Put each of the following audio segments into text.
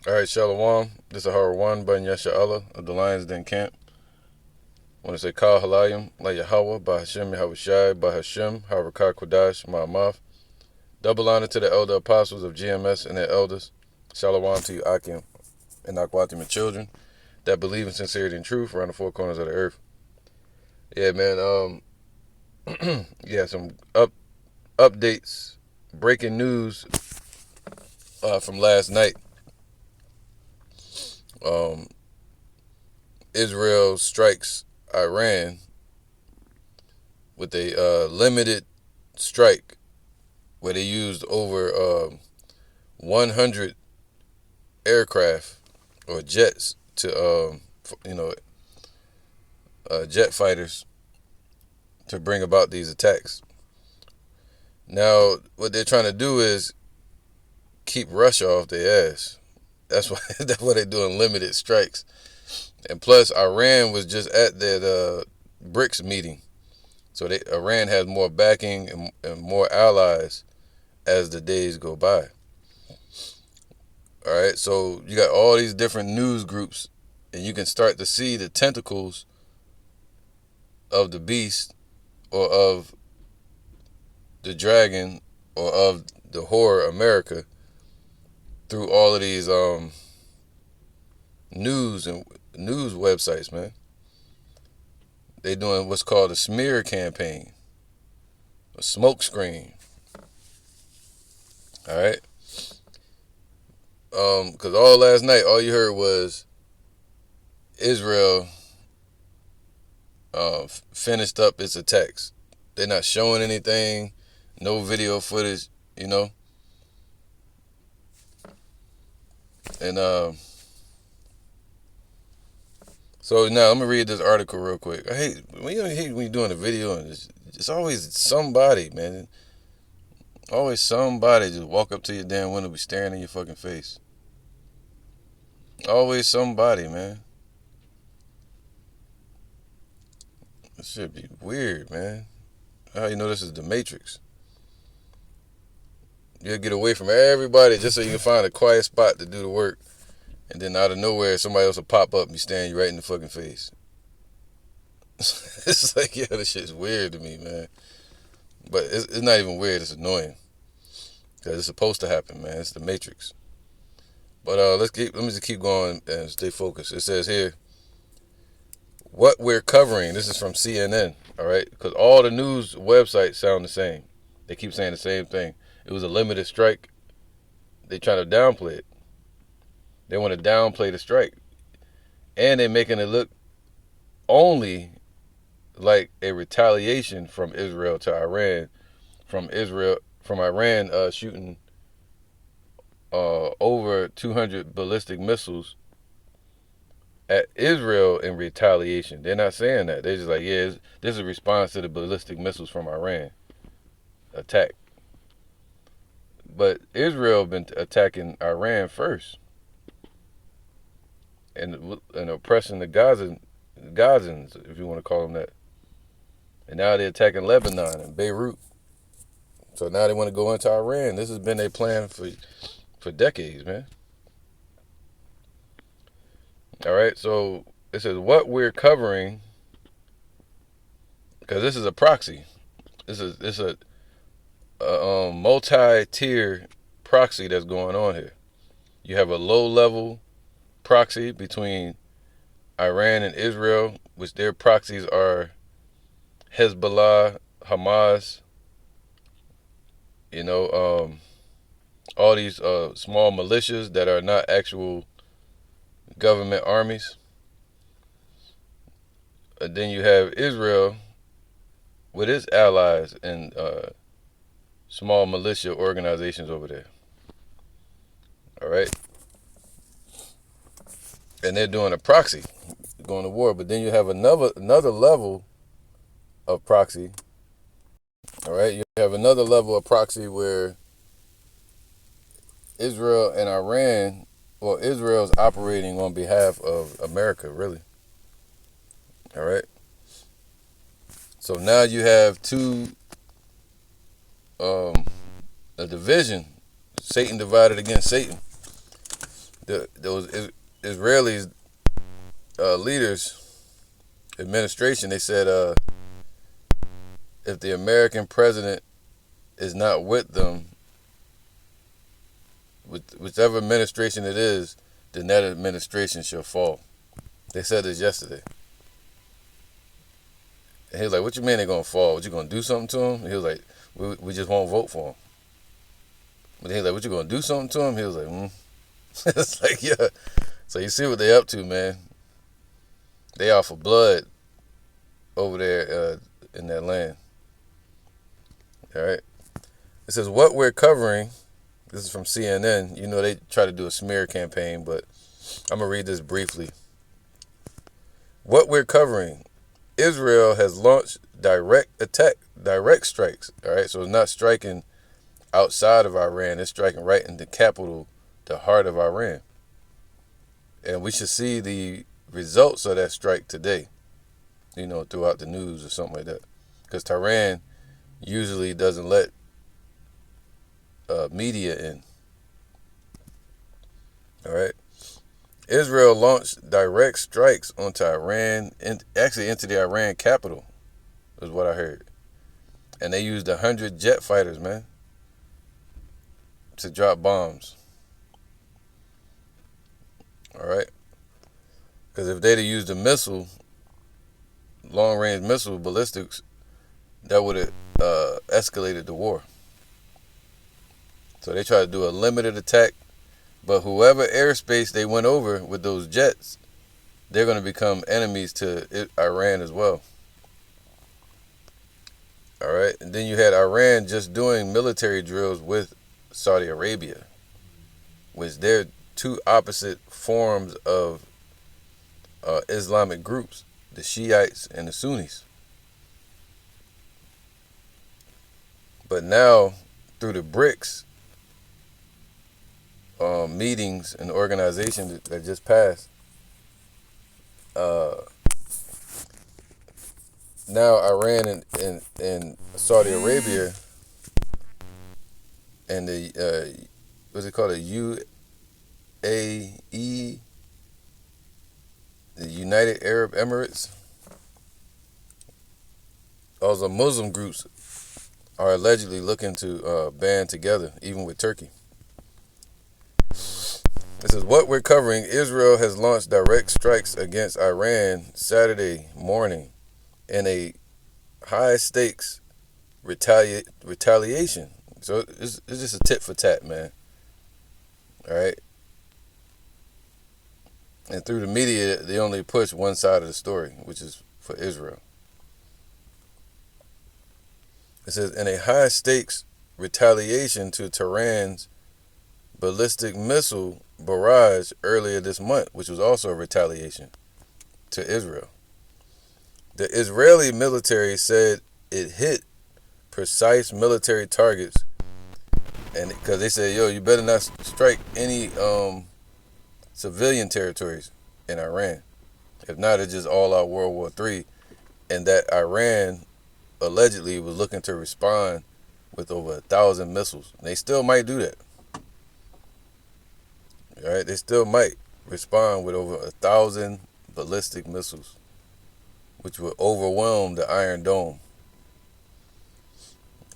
All right, Shalom. This is Harawan Ben Yasha Allah of the Lions Den Camp. I want to say Kal Halayim, La Yahweh, Ba Hashem Yahushai, Ba Hashem, Harakah Kodash, Ma'amaf. Double honor to the elder apostles of GMS and their elders. Shalom to you, Akim and Akwatim and children that believe in sincerity and truth around the four corners of the earth. Yeah, man. Yeah, some updates, breaking news from last night. Israel strikes Iran with a limited strike where they used over 100 aircraft or jets to, jet fighters to bring about these attacks. Now, what they're trying to do is keep Russia off their ass. That's why they're doing limited strikes. And plus, Iran was just at that BRICS meeting. So Iran has more backing and more allies as the days go by. All right, so you got all these different news groups, and you can start to see the tentacles of the beast or of the dragon or of the horror America through all of these news websites, man. They doing what's called a smear campaign, a smoke screen. All right, because all last night, all you heard was Israel finished up its attacks. They're not showing anything, no video footage, and so now let me read this article real quick. I hate when you're doing a video and it's always somebody, man. Always somebody just walk up to your damn window, be staring in your fucking face. Always somebody, man. This should be weird, man. How you know this is the Matrix? You'll get away from everybody just so you can find a quiet spot to do the work. And then out of nowhere, somebody else will pop up and be staring you right in the fucking face. It's like, yeah, this shit's weird to me, man. But it's not even weird, it's annoying. Because it's supposed to happen, man. It's the Matrix. But let me just keep going and stay focused. It says here, what we're covering, this is from CNN, all right? Because all the news websites sound the same. They keep saying the same thing. It was a limited strike. They try to downplay it. They want to downplay the strike. And they're making it look only like a retaliation from Israel to Iran, from Iran shooting over 200 ballistic missiles at Israel in retaliation. They're not saying that. They're just like, yeah, this is a response to the ballistic missiles from Iran attack. But Israel been attacking Iran first and oppressing the Gazans, if you want to call them that. And now they're attacking Lebanon and Beirut. So now they want to go into Iran. This has been their plan for decades, man. All right, so it says what we're covering, because this is a proxy. This is a multi-tier proxy that's going on here. You have a low-level proxy between Iran and Israel, which their proxies are Hezbollah, Hamas, all these small militias that are not actual government armies. And then you have Israel with its allies and small militia organizations over there. All right. And they're doing a proxy, going to war. But then you have another level of proxy. All right. You have another level of proxy where Israel and Iran, well, Israel's operating on behalf of America, really. All right. So now you have a division, Satan divided against Satan. those Israelis leaders, administration, they said if the American president is not with them, with whichever administration it is, then that administration shall fall. They said this yesterday. And he was like, "What you mean they're gonna fall? What, you gonna do something to him?" And he was like, "We just won't vote for him." But he was like, "What, you gonna do something to him?" He was like, It's like, yeah. So you see what they up to, man. They out for blood over there in that land. All right. It says, what we're covering, this is from CNN. You know, they try to do a smear campaign, but I'm going to read this briefly. What we're covering, Israel has launched direct strikes. All right. So it's not striking outside of Iran. It's striking right in the capital, the heart of Iran. And we should see the results of that strike today, you know, throughout the news or something like that. Because Tehran usually doesn't let media in. All right. Israel launched direct strikes onto Iran, actually into the Iran capital, is what I heard. And they used 100 jet fighters, man, to drop bombs. All right. Because if they'd have used a missile, long-range missile, ballistics, that would have escalated the war. So they tried to do a limited attack, but whoever airspace they went over with those jets, they're going to become enemies to Iran as well. All right. And then you had Iran just doing military drills with Saudi Arabia, which they're two opposite forms of Islamic groups, the Shiites and the Sunnis. But now, through the BRICS meetings and organization that just passed, now Iran and Saudi Arabia and the what's it called, the UAE, the United Arab Emirates, all the Muslim groups are allegedly looking to band together, even with Turkey. This is what we're covering. Israel has launched direct strikes against Iran Saturday morning in a high-stakes retaliation. So it's just a tit for tat, man. All right. And through the media, they only push one side of the story, which is for Israel. It says, in a high-stakes retaliation to Tehran's ballistic missile barrage earlier this month, which was also a retaliation to Israel. The Israeli military said it hit precise military targets, and because they said, yo, you better not strike any civilian territories in Iran. If not, it's just all out World War III. And that Iran allegedly was looking to respond with over 1,000 missiles. And they still might do that. All right, they still might respond with over 1,000 ballistic missiles, which would overwhelm the Iron Dome.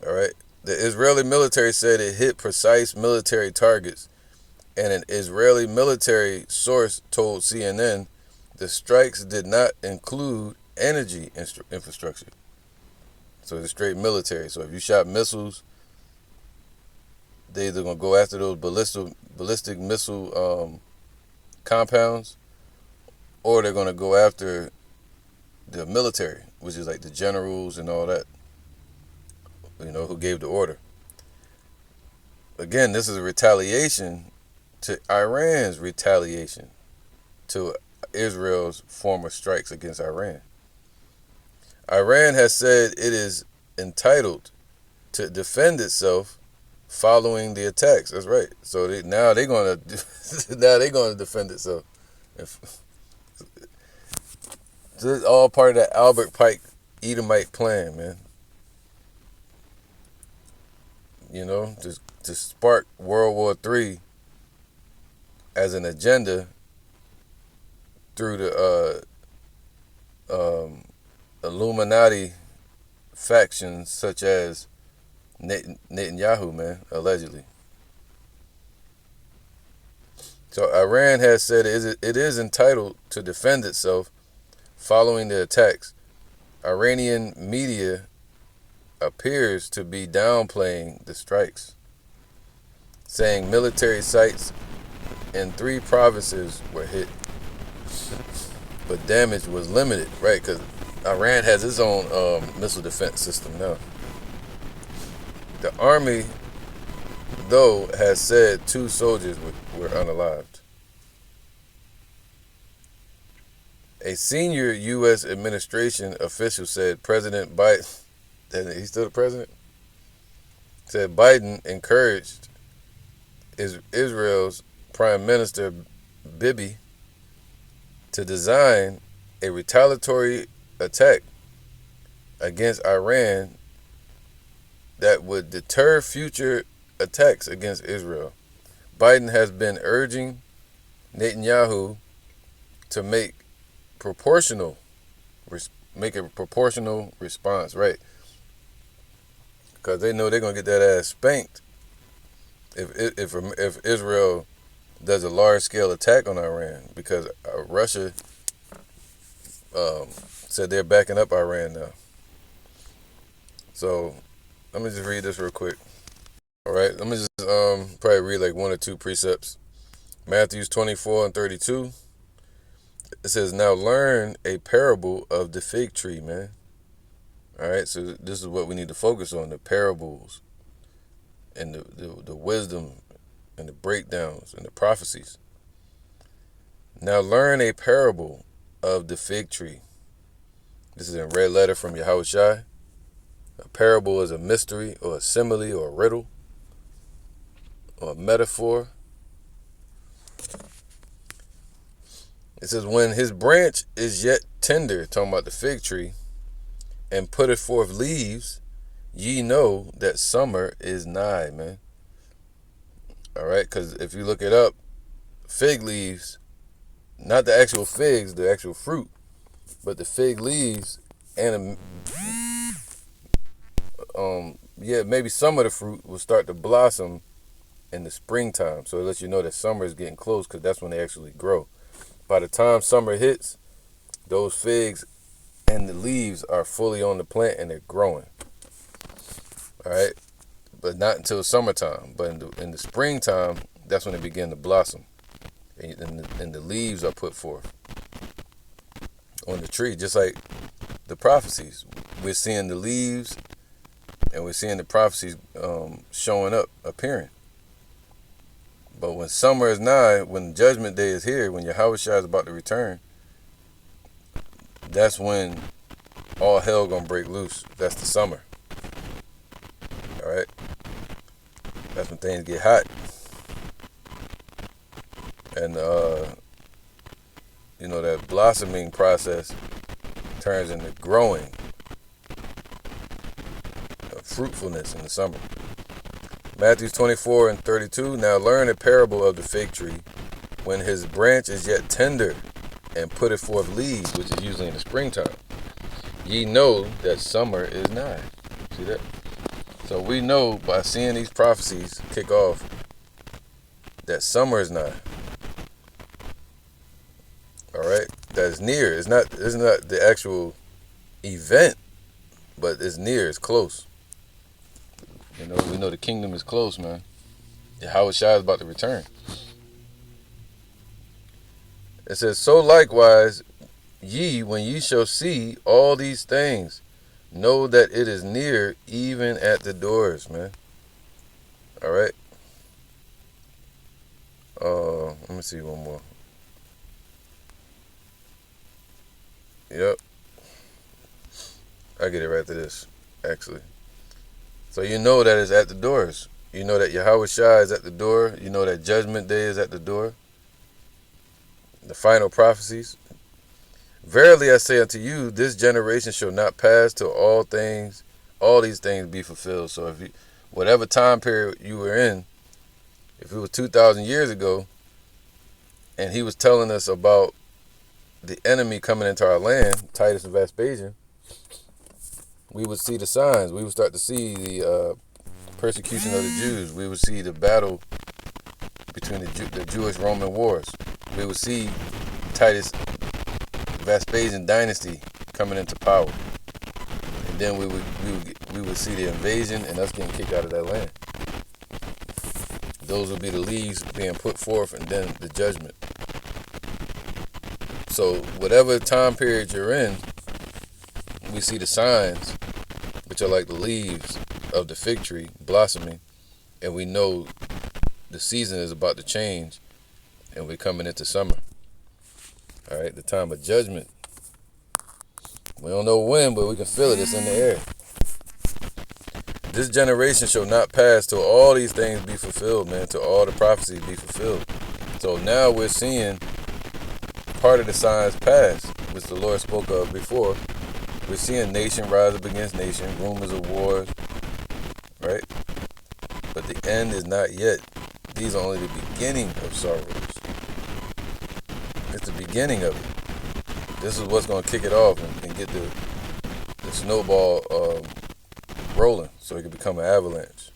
All right, the Israeli military said it hit precise military targets, and an Israeli military source told CNN the strikes did not include energy infrastructure. So it's straight military. So if you shot missiles, they either gonna go after those ballistic missile compounds, or they're gonna go after the military, which is like the generals and all that, you know, who gave the order. Again, this is a retaliation to Iran's retaliation to Israel's former strikes against Iran. Iran has said it is entitled to defend itself following the attacks. That's right. So now they're gonna defend itself. This is all part of that Albert Pike Edomite plan, man. You know, to spark World War III as an agenda through the Illuminati factions such as Netanyahu, man, allegedly. So Iran has said it is entitled to defend itself following the attacks. Iranian media appears to be downplaying the strikes, saying military sites in 3 provinces were hit, but damage was limited, right? Because Iran has its own missile defense system now. The army, though, has said 2 soldiers were unalived. A senior U.S. administration official said President Biden, he's still the president, said Biden encouraged Israel's Prime Minister Bibi to design a retaliatory attack against Iran that would deter future attacks against Israel. Biden has been urging Netanyahu to make a proportional response, right? Because they know they're gonna get that ass spanked if Israel does a large scale attack on Iran, because Russia said they're backing up Iran now. So let me just read this real quick. All right, let me just probably read like 1 or 2 precepts. Matthew 24:32. It says, "Now learn a parable of the fig tree, man." All right, so this is what we need to focus on: the parables and the wisdom and the breakdowns and the prophecies. Now learn a parable of the fig tree. This is in red letter from Yahushua. A parable is a mystery or a simile or a riddle or a metaphor. It says, when his branch is yet tender, talking about the fig tree, and putteth forth leaves, ye know that summer is nigh, man. All right, because if you look it up, fig leaves, not the actual figs, the actual fruit, but the fig leaves and maybe some of the fruit will start to blossom in the springtime. So it lets you know that summer is getting close, because that's when they actually grow. By the time summer hits, those figs and the leaves are fully on the plant and they're growing. All right, but not until summertime. But in the springtime, that's when they begin to blossom, and the leaves are put forth on the tree, just like the prophecies. We're seeing the leaves, and we're seeing the prophecies showing up, appearing. But when summer is nigh, when judgment day is here, when Yahushua is about to return, that's when all hell gonna break loose. That's the summer. All right, that's when things get hot, and that blossoming process turns into growing, fruitfulness in the summer. Matthew 24:32. Now learn a parable of the fig tree. When his branch is yet tender, and putteth forth leaves, which is usually in the springtime, ye know that summer is nigh. See that? So we know by seeing these prophecies kick off that summer is nigh. All right, that is near. It's not the actual event, but it's near. It's close. We know the kingdom is close, man. Yahushua is about to return. It says, so likewise, ye, when ye shall see all these things, know that it is near, even at the doors, man. All right. Let me see one more. Yep. I get it right to this, actually. So you know that it's at the doors. You know that Yahushua is at the door. You know that judgment day is at the door. The final prophecies. Verily I say unto you, this generation shall not pass till all these things be fulfilled. So whatever time period you were in, if it was 2,000 years ago, And he was telling us about the enemy coming into our land, Titus and Vespasian. We would see the signs. We would start to see the persecution of the Jews. We would see the battle between the Jewish-Roman wars. We would see Titus Vespasian dynasty coming into power, and then we would see the invasion and us getting kicked out of that land. Those would be the leaves being put forth, and then the judgment. So whatever time period you're in, we see the signs, which are like the leaves of the fig tree blossoming, and we know the season is about to change, and we're coming into summer. All right, the time of judgment. We don't know when, but we can feel it. It's in the air. This generation shall not pass till all these things be fulfilled, man, till all the prophecies be fulfilled. So now we're seeing part of the signs pass, which the Lord spoke of before. We're seeing nation rise up against nation, rumors of wars, right? But the end is not yet. These are only the beginning of sorrows. It's the beginning of it. This is what's going to kick it off and get the snowball rolling so it can become an avalanche.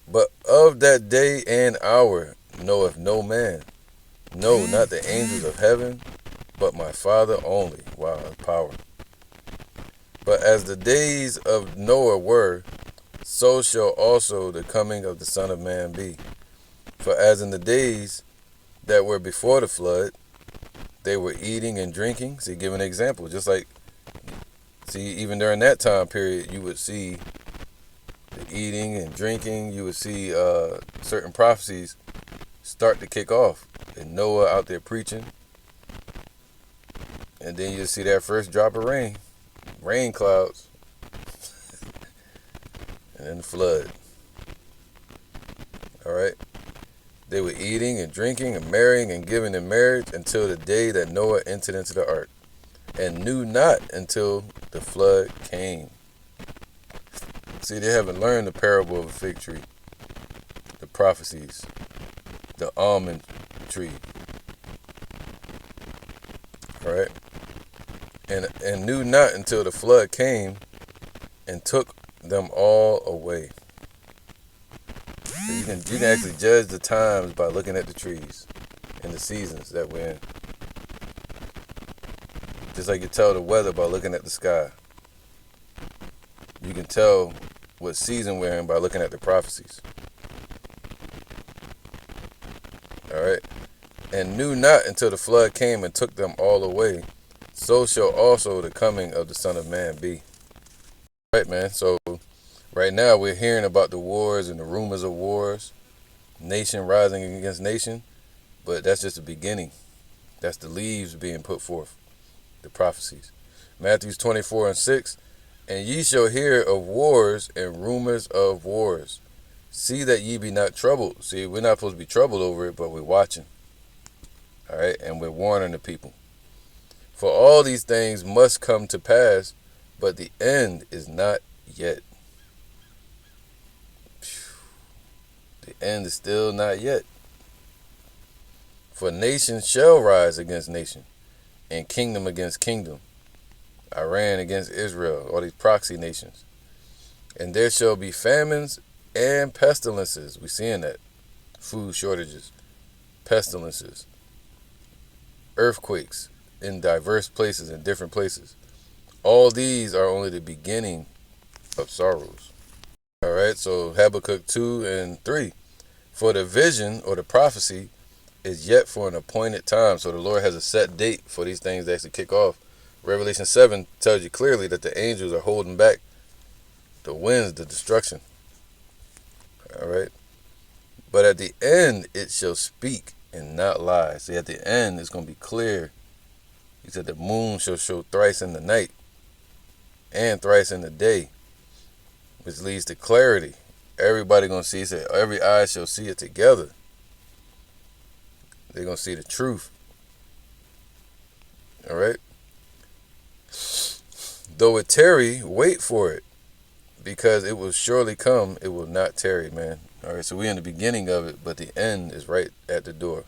But of that day and hour knoweth no man, no, not the angels of heaven, but my Father only. Wow, power. But as the days of Noah were, so shall also the coming of the Son of Man be. For as in the days that were before the flood, they were eating and drinking. See, give an example. Just like, see, even during that time period, you would see the eating and drinking. You would see certain prophecies start to kick off. And Noah out there preaching. And then you see that first drop of rain clouds, and then the flood. All right. They were eating and drinking and marrying and giving in marriage until the day that Noah entered into the ark, and knew not until the flood came. See, they haven't learned the parable of a fig tree, the prophecies, the almond tree. All right. And knew not until the flood came and took them all away. So you can actually judge the times by looking at the trees and the seasons that we're in. Just like you tell the weather by looking at the sky. You can tell what season we're in by looking at the prophecies. All right. And knew not until the flood came and took them all away. So shall also the coming of the Son of Man be. Right, man. So right now we're hearing about the wars and the rumors of wars, nation rising against nation, but that's just the beginning. That's the leaves being put forth, the prophecies. Matthew 24:6, and ye shall hear of wars and rumors of wars. See that ye be not troubled. See, we're not supposed to be troubled over it, but we're watching. All right, and we're warning the people. For all these things must come to pass, but the end is not yet. The end is still not yet. For nation shall rise against nation, and kingdom against kingdom. Iran against Israel, all these proxy nations. And there shall be famines and pestilences. We're seeing that. Food shortages, pestilences, earthquakes in diverse places, in different places. All these are only the beginning of sorrows. All right, so Habakkuk 2:3. For the vision or the prophecy is yet for an appointed time. So the Lord has a set date for these things to actually kick off. Revelation 7 tells you clearly that the angels are holding back the winds, the destruction. All right. But at the end, it shall speak and not lie. See, at the end, it's going to be clear. He said the moon shall show thrice in the night and thrice in the day, which leads to clarity. Everybody going to see. He said every eye shall see it together. They're going to see the truth. All right. Though it tarry, wait for it, because it will surely come. It will not tarry, man. All right, so we're in the beginning of it, but the end is right at the door.